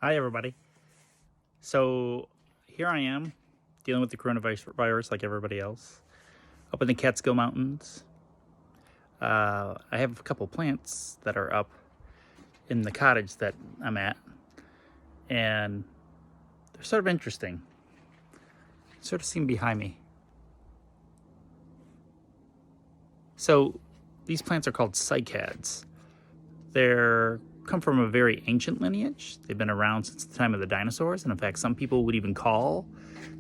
Hi, everybody. So here I am dealing with the coronavirus like everybody else up in the Catskill Mountains. I have a couple plants that are up in the cottage that I'm at, and they're sort of interesting. Sort of seen behind me. So these plants are called Cycads. They're come from a very ancient lineage. They've been around since the time of the dinosaurs, and in fact, some people would even call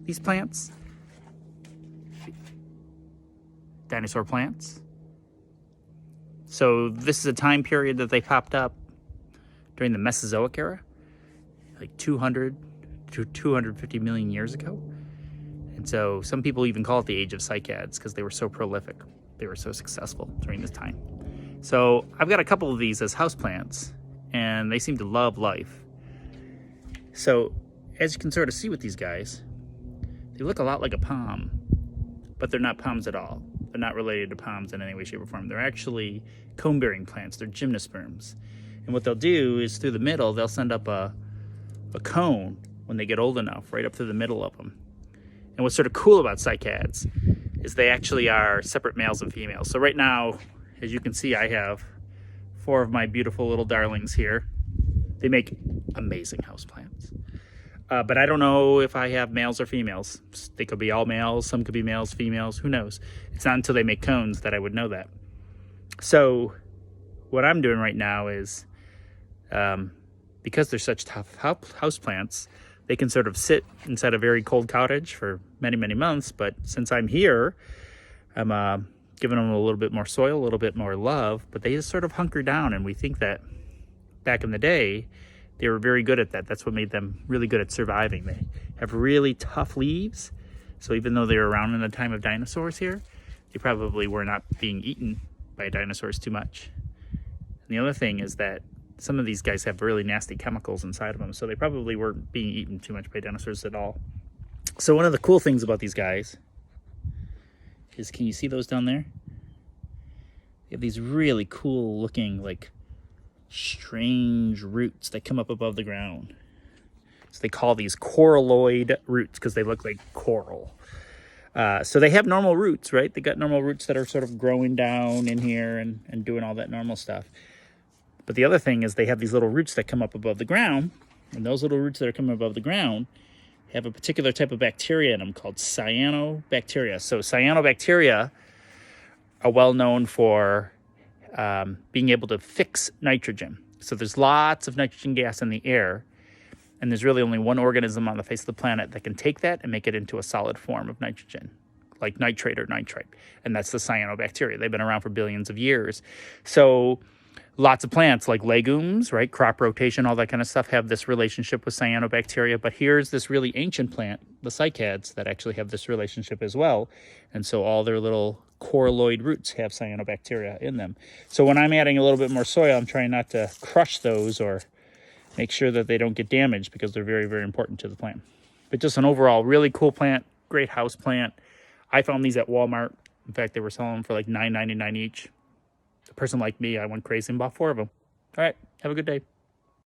these plants dinosaur plants. So this is a time period that they popped up during the Mesozoic era, like 200 to 250 million years ago. And so some people even call it the age of cycads because they were so prolific. They were so successful during this time. So I've got a couple of these as houseplants, and they seem to love life. So as you can sort of see with these guys, they look a lot like a palm, but they're not palms at all. They're not related to palms in any way, shape, or form. They're actually cone-bearing plants. They're gymnosperms. And what they'll do is through the middle, they'll send up a cone when they get old enough, right up through the middle of them. And what's sort of cool about cycads is they actually are separate males and females. So right now, as you can see, I have 4 of my beautiful little darlings here. They make amazing houseplants. But I don't know if I have males or females. They could be all males, some could be males, females, who knows? It's not until they make cones that I would know that. So what I'm doing right now is, because they're such tough houseplants, they can sort of sit inside a very cold cottage for many, many months. But since I'm here, I'm giving them a little bit more soil, a little bit more love, but they just sort of hunker down. And we think that back in the day, they were very good at that. That's what made them really good at surviving. They have really tough leaves. So even though they were around in the time of dinosaurs here, they probably were not being eaten by dinosaurs too much. And the other thing is that some of these guys have really nasty chemicals inside of them, so they probably weren't being eaten too much by dinosaurs at all. So one of the cool things about these guys is, can you see those down there? They have these really cool looking, like, strange roots that come up above the ground. So they call these coralloid roots because they look like coral. So they have normal roots, right? They got normal roots that are sort of growing down in here and doing all that normal stuff. But the other thing is they have these little roots that come up above the ground, and those little roots that are coming above the ground have a particular type of bacteria in them called cyanobacteria. So cyanobacteria are well known for being able to fix nitrogen. So there's lots of nitrogen gas in the air, and there's really only one organism on the face of the planet that can take that and make it into a solid form of nitrogen, like nitrate or nitrite, and that's the cyanobacteria. They've been around for billions of years. So lots of plants like legumes, right, crop rotation, all that kind of stuff have this relationship with cyanobacteria. But here's this really ancient plant, the cycads, that actually have this relationship as well. And so all their little coralloid roots have cyanobacteria in them. So when I'm adding a little bit more soil, I'm trying not to crush those or make sure that they don't get damaged because they're very, very important to the plant. But just an overall really cool plant, great house plant. I found these at Walmart. In fact, they were selling them for like $9.99 each. A person like me, I went crazy and bought 4 of them. All right, have a good day.